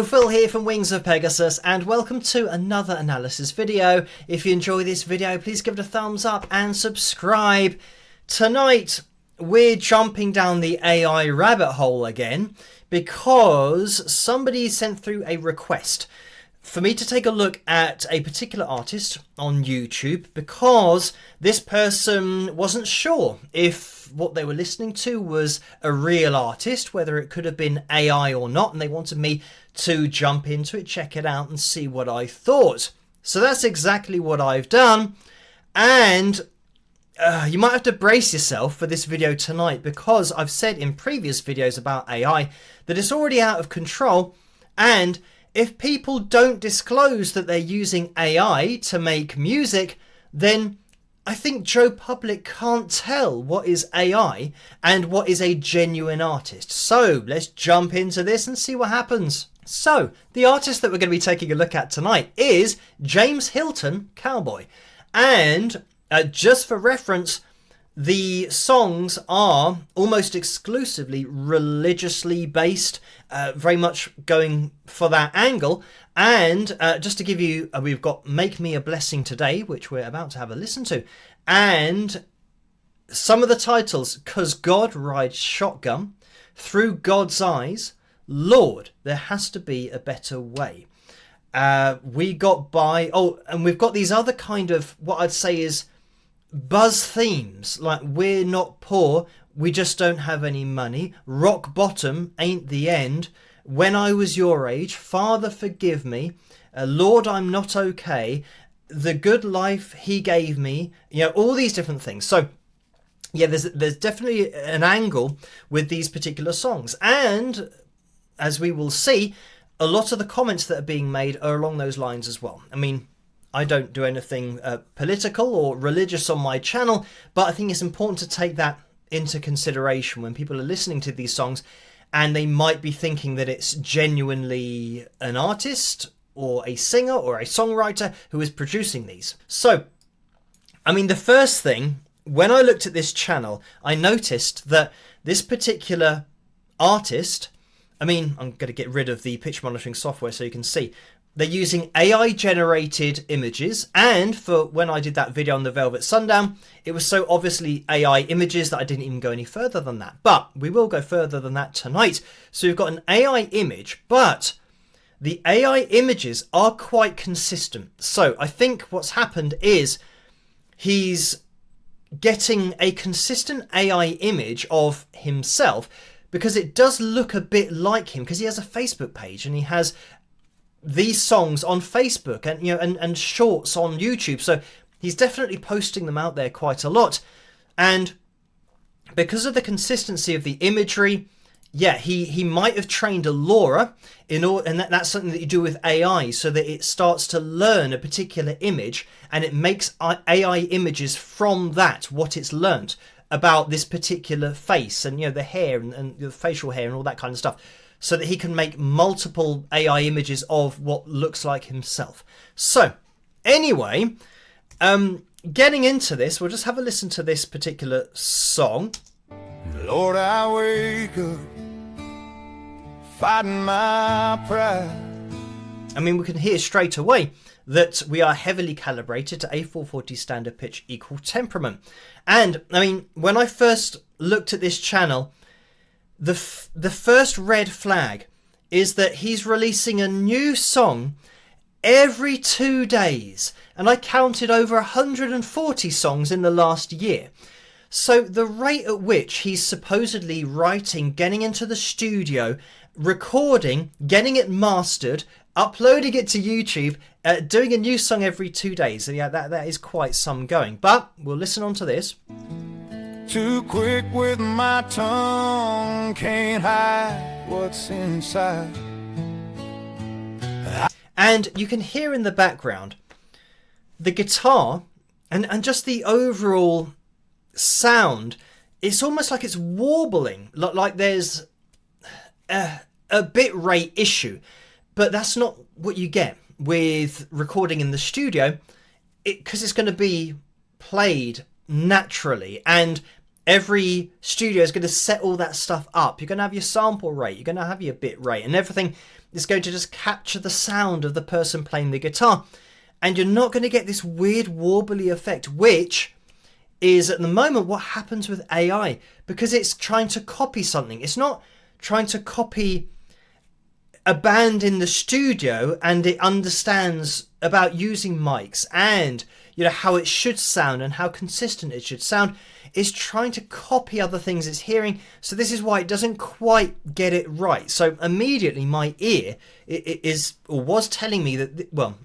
Phil here from Wings of Pegasus, and welcome to another analysis video. If you enjoy this video, please give it a thumbs up and subscribe. Tonight, we're jumping down the AI rabbit hole again because somebody sent through a request for me to take a look at a particular artist on YouTube because this person wasn't sure if what they were listening to was a real artist, whether it could have been AI or not, and they wanted me to jump into it, check it out and see what I thought. So that's exactly what I've done, and you might have to brace yourself for this video tonight because I've said in previous videos about AI that it's already out of control, and if people don't disclose that they're using AI to make music, then I think Joe Public can't tell what is AI and what is a genuine artist. So let's jump into this and see what happens. So the artist that we're going to be taking a look at tonight is James Hilton Cowboy. And just for reference, the songs are almost exclusively religiously based, very much going for that angle. And just to give you, we've got Make Me a Blessing Today, which we're about to have a listen to. And some of the titles, 'Cause God Rides Shotgun, Through God's Eyes, Lord, There Has to Be a Better Way. We got by, and we've got these other kind of, what I'd say is buzz themes, like We're Not Poor, We Just Don't Have Any Money, Rock Bottom, Ain't the End, When I Was Your Age, Father Forgive Me, Lord I'm Not Okay, The Good Life He Gave Me, you know, all these different things. So yeah, there's definitely an angle with these particular songs, and as we will see, a lot of the comments that are being made are along those lines as well. I mean, I don't do anything political or religious on my channel, but I think it's important to take that into consideration when people are listening to these songs and they might be thinking that it's genuinely an artist or a singer or a songwriter who is producing these. So, I mean, the first thing, when I looked at this channel, I noticed that this particular artist, I mean, I'm going to get rid of the pitch monitoring software so you can see. They're using AI generated images, and for when I did that video on the Velvet Sundown, it was so obviously AI images that I didn't even go any further than that. But we will go further than that tonight. So we've got an AI image, but the AI images are quite consistent. So I think what's happened is he's getting a consistent AI image of himself because it does look a bit like him, because he has a Facebook page and he has these songs on Facebook and, you know, and shorts on YouTube. So he's definitely posting them out there quite a lot. And because of the consistency of the imagery, yeah, he might have trained a LoRa in order, and that's something that you do with AI so that it starts to learn a particular image and it makes AI images from that, what it's learnt about this particular face and, you know, the hair and the facial hair and all that kind of stuff, so that he can make multiple AI images of what looks like himself. So anyway, getting into this, we'll just have a listen to this particular song. Lord, I wake up fighting my pride. I mean, we can hear straight away that we are heavily calibrated to A440 standard pitch equal temperament. And I mean, when I first looked at this channel, the first red flag is that he's releasing a new song every 2 days. And I counted over 140 songs in the last year. So the rate at which he's supposedly writing, getting into the studio, recording, getting it mastered, uploading it to YouTube, doing a new song every 2 days. So yeah, that is quite some going. But we'll listen on to this. Too quick with my tongue, can't hide what's inside. And you can hear in the background the guitar and just the overall sound. It's almost like it's warbling, like there's a bit rate issue. But that's not what you get with recording in the studio, because it's going to be played naturally, and every studio is going to set all that stuff up. You're going to have your sample rate, you're going to have your bit rate, and everything it's going to just capture the sound of the person playing the guitar. And you're not going to get this weird warbly effect, which is at the moment what happens with AI, because it's trying to copy something. It's not trying to copy a band in the studio, and it understands about using mics and how it should sound and how consistent it should sound. It's trying to copy other things it's hearing, so this is why it doesn't quite get it right. So immediately my ear was telling me that, well,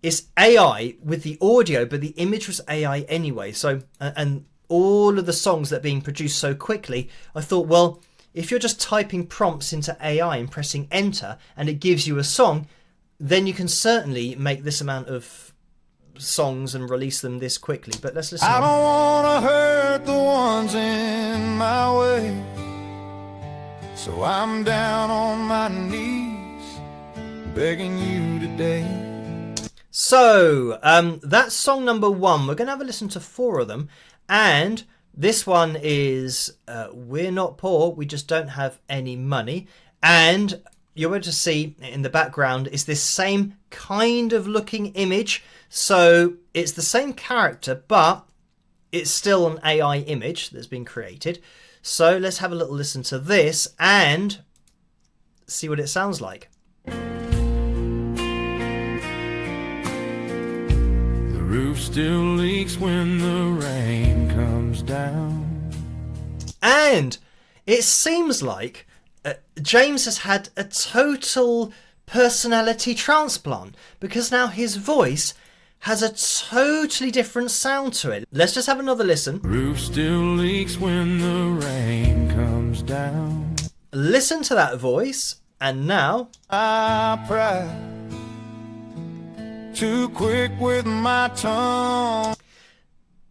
it's AI with the audio, but the image was AI anyway. So and all of the songs that are being produced so quickly, I thought, well, if you're just typing prompts into AI and pressing enter and it gives you a song, then you can certainly make this amount of songs and release them this quickly. But let's listen. I don't want to hurt the ones in my way, so I'm down on my knees begging you today. So that's song number 1. We're going to have a listen to 4 of them, and this one is We're Not Poor, We Just Don't Have Any Money. And you're able to see in the background is this same kind of looking image. So it's the same character, but it's still an AI image that's been created. So let's have a little listen to this and see what it sounds like. The roof still leaks when the rain comes down. And it seems like James has had a total personality transplant, because now his voice has a totally different sound to it. Let's just have another listen. Roof still leaks when the rain comes down. Listen to that voice, and now I pray too quick with my tongue.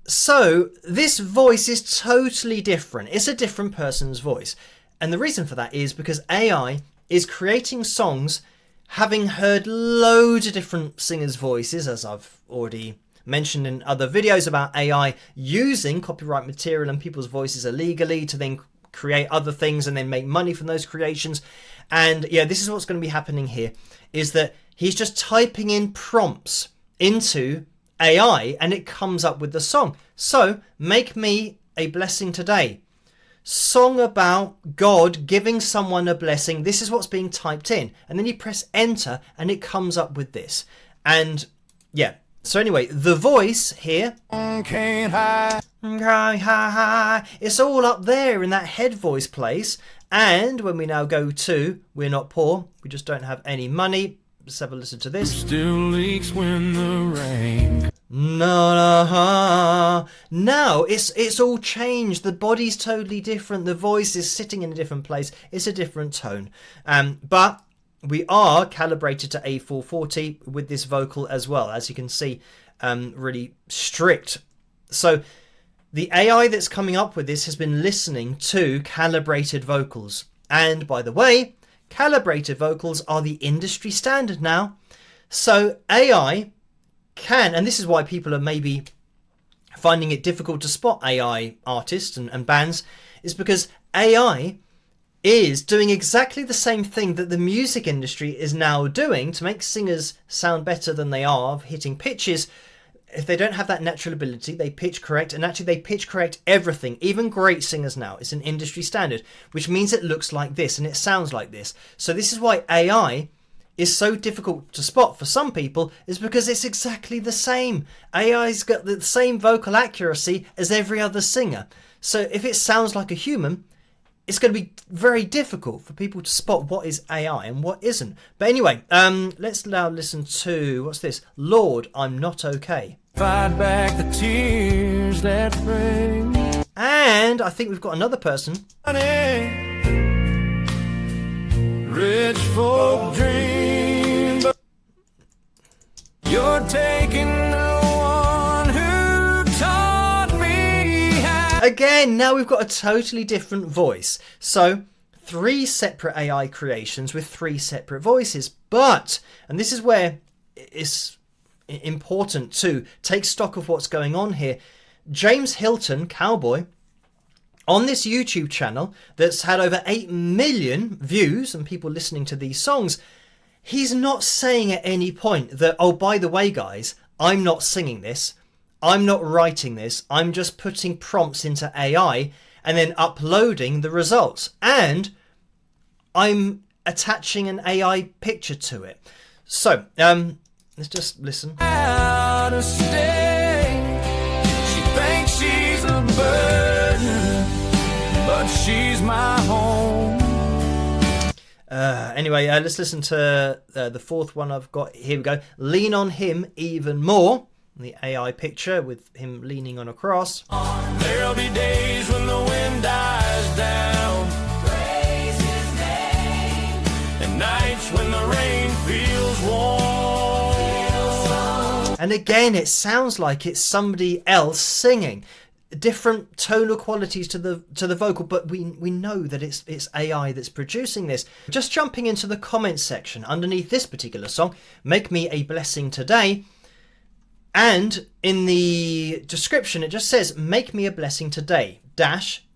So this voice is totally different. It's a different person's voice. And the reason for that is because AI is creating songs having heard loads of different singers' voices, as I've already mentioned in other videos about AI using copyright material and people's voices illegally to then create other things and then make money from those creations. And yeah, this is what's going to be happening here, is that he's just typing in prompts into AI and it comes up with the song. So, make me a blessing today. Song about God giving someone a blessing. This is what's being typed in. And then you press enter and it comes up with this. And yeah, so anyway, the voice here, Can't hide. it's all up there in that head voice place. And when we now go to We're Not Poor, We Just Don't Have Any Money. Let's have a listen to this. Still leaks when the rain. No, now it's all changed. The body's totally different. The voice is sitting in a different place. It's a different tone. But we are calibrated to A440 with this vocal as well, as you can see, really strict. So the AI that's coming up with this has been listening to calibrated vocals. And by the way, calibrated vocals are the industry standard now. So AI can, and this is why people are maybe finding it difficult to spot AI artists and bands, is because AI is doing exactly the same thing that the music industry is now doing to make singers sound better than they are, hitting pitches. If they don't have that natural ability, they pitch correct, and actually they pitch correct everything, even great singers now. It's an industry standard, which means it looks like this and it sounds like this. So this is why AI is so difficult to spot for some people, is because it's exactly the same. AI's got the same vocal accuracy as every other singer. So if it sounds like a human, it's going to be very difficult for people to spot what is AI and what isn't. But anyway, let's now listen to, what's this? Lord, I'm Not Okay. Fight back the tears that bring. And I think we've got another person. Rich folk dream, but you're taking the one who taught me how. Again, now we've got a totally different voice. So 3 separate AI creations with 3 separate voices. But, and this is where it's important to take stock of what's going on here. James Hilton, Cowboy, on this YouTube channel that's had over 8 million views and people listening to these songs, he's not saying at any point that, oh, by the way, guys, I'm not singing this, I'm not writing this, I'm just putting prompts into AI and then uploading the results, and I'm attaching an AI picture to it. So, let's just listen. Out of state, she thinks she's a burden, but she's my home. Anyway, let's listen to the fourth one I've got. Here we go. Lean on him even more. The AI picture with him leaning on a cross. There'll be days when the wind dies down, praise his name, and nights when the rain feels warm. And again, it sounds like it's somebody else singing. Different tonal qualities to the vocal, but we know that it's AI that's producing this. Just jumping into the comments section underneath this particular song, Make Me a Blessing Today, and in the description it just says, Make Me a Blessing Today,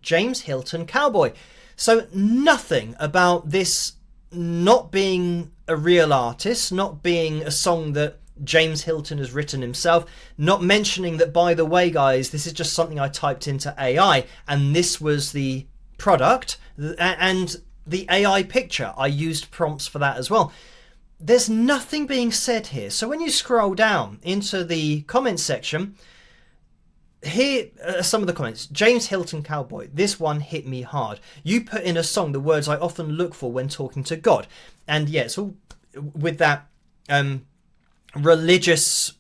James Hilton Cowboy. So nothing about this not being a real artist, not being a song that James Hilton has written himself, not mentioning that, by the way, guys, this is just something I typed into AI and this was the product, and the AI picture, I used prompts for that as well. There's nothing being said here. So when you scroll down into the comments section, here are some of the comments. James Hilton Cowboy, this one hit me hard. You put in a song the words I often look for when talking to God. And yeah, it's all with that religious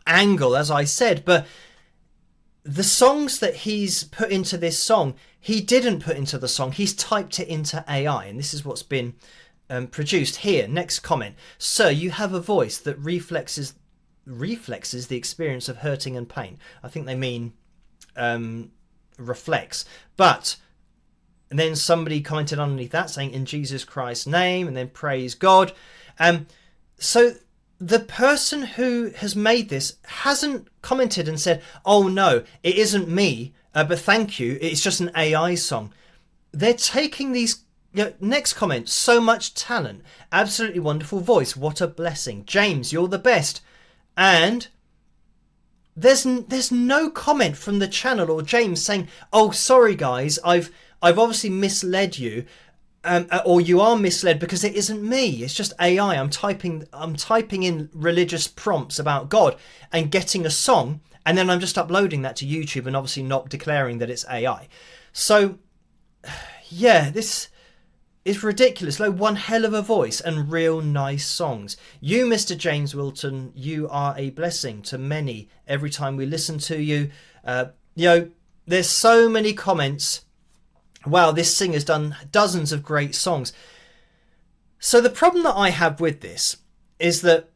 angle, as I said, but the songs that he's put into this song, he didn't put into the song, he's typed it into AI, and this is what's been produced here. Next comment. Sir, you have a voice that reflexes the experience of hurting and pain. I think they mean reflects. But and then somebody commented underneath that saying, in Jesus Christ's name, and then praise God. So the person who has made this hasn't commented and said, oh no, it isn't me, but thank you, it's just an AI song. They're taking these. Next comment, so much talent, absolutely wonderful voice, what a blessing. James, you're the best. And there's no comment from the channel or James saying, oh, sorry guys, I've obviously misled you, or you are misled because it isn't me, it's just AI. I'm typing in religious prompts about God and getting a song, and then I'm just uploading that to YouTube and obviously not declaring that it's AI. So yeah, this is ridiculous. Like, one hell of a voice and real nice songs. You, Mr. James Wilton, you are a blessing to many every time we listen to you. There's so many comments. Wow, this singer's done dozens of great songs. So the problem that I have with this is that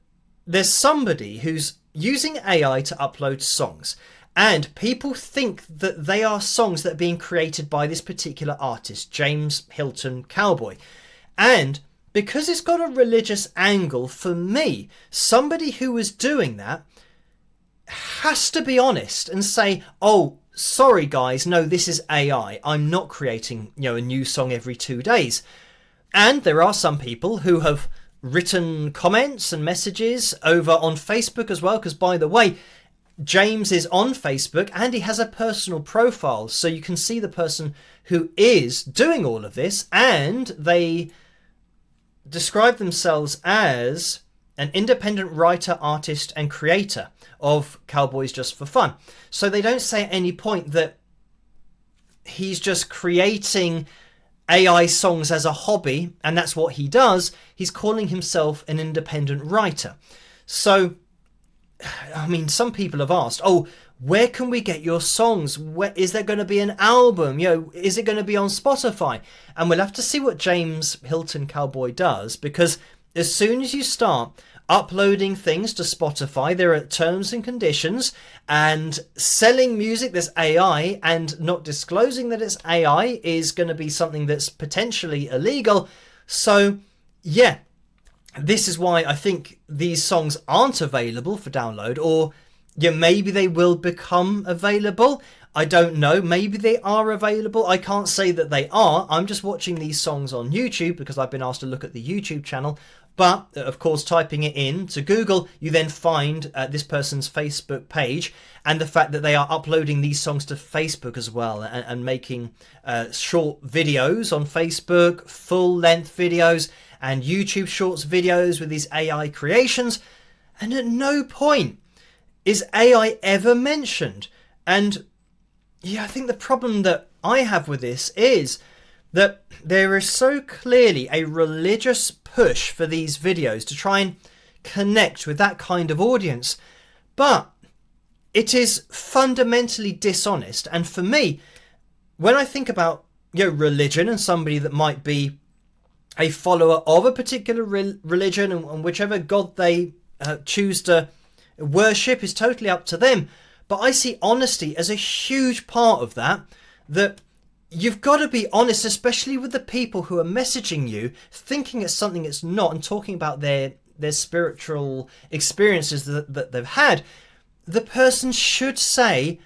there's somebody who's using AI to upload songs, and people think that they are songs that are being created by this particular artist, James Hilton Cowboy. And because it's got a religious angle, for me, somebody who was doing that has to be honest and say, oh, sorry guys, no, this is AI. I'm not creating, a new song every 2 days. And there are some people who have written comments and messages over on Facebook as well, because by the way, James is on Facebook and he has a personal profile, so you can see the person who is doing all of this, and they describe themselves as an independent writer, artist and creator of Cowboys Just for Fun. So they don't say at any point that he's just creating AI songs as a hobby and that's what he does. He's calling himself an independent writer. So I mean, some people have asked, oh, where can we get your songs? Where, is there going to be an album? Is it going to be on Spotify? And we'll have to see what James Hilton Cowboy does, because as soon as you start uploading things to Spotify, there are terms and conditions, and selling music that's AI and not disclosing that it's AI is going to be something that's potentially illegal. So, yeah. This is why I think these songs aren't available for download, or maybe they will become available. I don't know. Maybe they are available. I can't say that they are. I'm just watching these songs on YouTube because I've been asked to look at the YouTube channel. But, of course, typing it in to Google, you then find this person's Facebook page, and the fact that they are uploading these songs to Facebook as well, and making short videos on Facebook, full-length videos, and YouTube Shorts videos with these AI creations. And at no point is AI ever mentioned. And yeah, I think the problem that I have with this is that there is so clearly a religious push for these videos to try and connect with that kind of audience. But it is fundamentally dishonest. And for me, when I think about religion and somebody that might be a follower of a particular religion, and whichever God they choose to worship is totally up to them. But I see honesty as a huge part of that, that you've got to be honest, especially with the people who are messaging you, thinking it's something it's not, and talking about their spiritual experiences that they've had. The person should say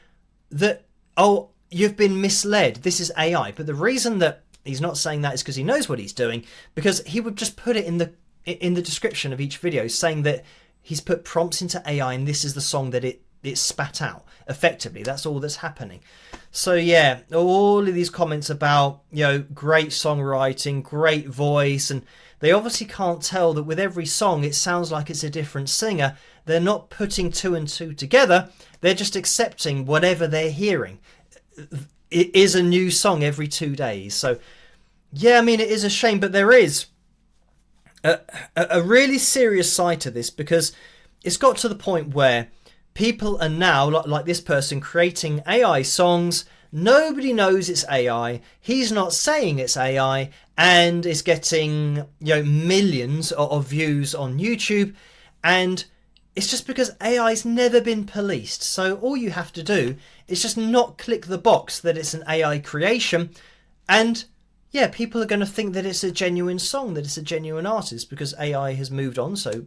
that, oh, you've been misled, this is AI. But the reason that he's not saying that is because he knows what he's doing, because he would just put it in the description of each video, saying that he's put prompts into AI and this is the song that it spat out. Effectively, that's all that's happening. So yeah, all of these comments about great songwriting, great voice, and they obviously can't tell that with every song it sounds like it's a different singer. They're not putting two and two together, they're just accepting whatever they're hearing. It is a new song every 2 days. So yeah, I mean, it is a shame, but there is a really serious side to this, because it's got to the point where people are now, like this person, creating AI songs. Nobody knows it's AI. He's not saying it's AI, and is getting millions of views on YouTube. And it's just because AI's never been policed. So all you have to do is just not click the box that it's an AI creation, and yeah, people are going to think that it's a genuine song, that it's a genuine artist, because AI has moved on so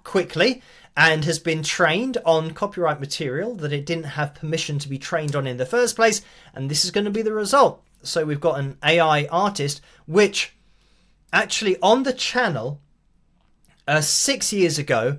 quickly and has been trained on copyright material that it didn't have permission to be trained on in the first place, and this is going to be the result. So we've got an AI artist, which actually on the channel 6 years ago,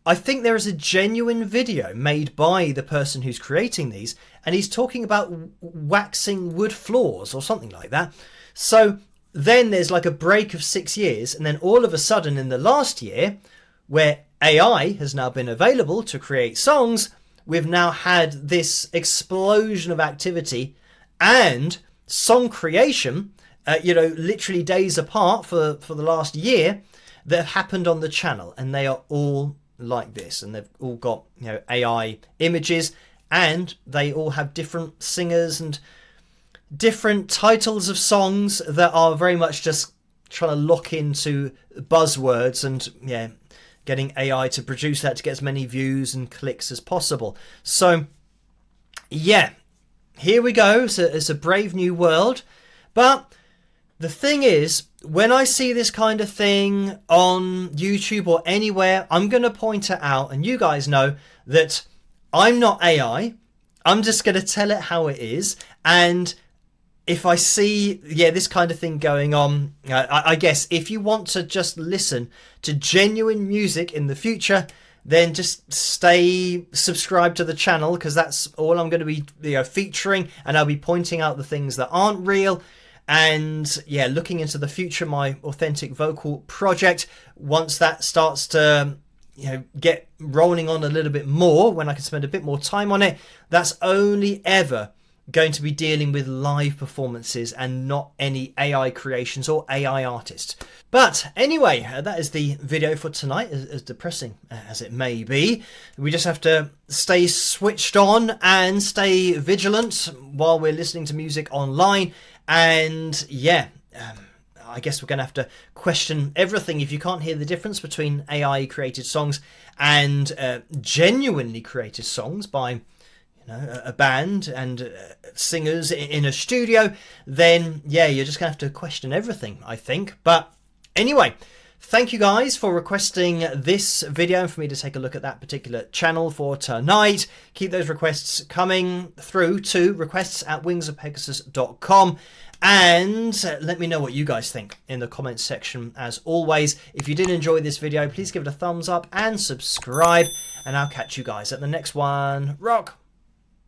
I think there is a genuine video made by the person who's creating these, and he's talking about waxing wood floors or something like that. So then there's like a break of 6 years, and then all of a sudden in the last year, where AI has now been available to create songs, we've now had this explosion of activity and song creation, literally days apart for the last year, that have happened on the channel, and they are all like this, and they've all got AI images, and they all have different singers and different titles of songs that are very much just trying to lock into buzzwords, and getting AI to produce that to get as many views and clicks as possible. So yeah, here we go. So it's a brave new world. But the thing is, when I see this kind of thing on YouTube or anywhere, I'm going to point it out, and you guys know that I'm not AI. I'm just going to tell it how it is. And if I see, this kind of thing going on, I guess if you want to just listen to genuine music in the future, then just stay subscribed to the channel, because that's all I'm going to be featuring, and I'll be pointing out the things that aren't real. And looking into the future, my authentic vocal project, once that starts to get rolling on a little bit more, when I can spend a bit more time on it, that's only ever going to be dealing with live performances and not any AI creations or AI artists. But anyway, that is the video for tonight, as depressing as it may be. We just have to stay switched on and stay vigilant while we're listening to music online. And I guess we're going to have to question everything. If you can't hear the difference between AI created songs and genuinely created songs by a band and singers in a studio, then you're just gonna have to question everything, I think. But anyway, Thank you guys for requesting this video and for me to take a look at that particular channel for tonight. Keep those requests coming through to requests@wingsofpegasus.com. And let me know what you guys think in the comments section as always. If you did enjoy this video, please give it a thumbs up and subscribe. And I'll catch you guys at the next one. Rock!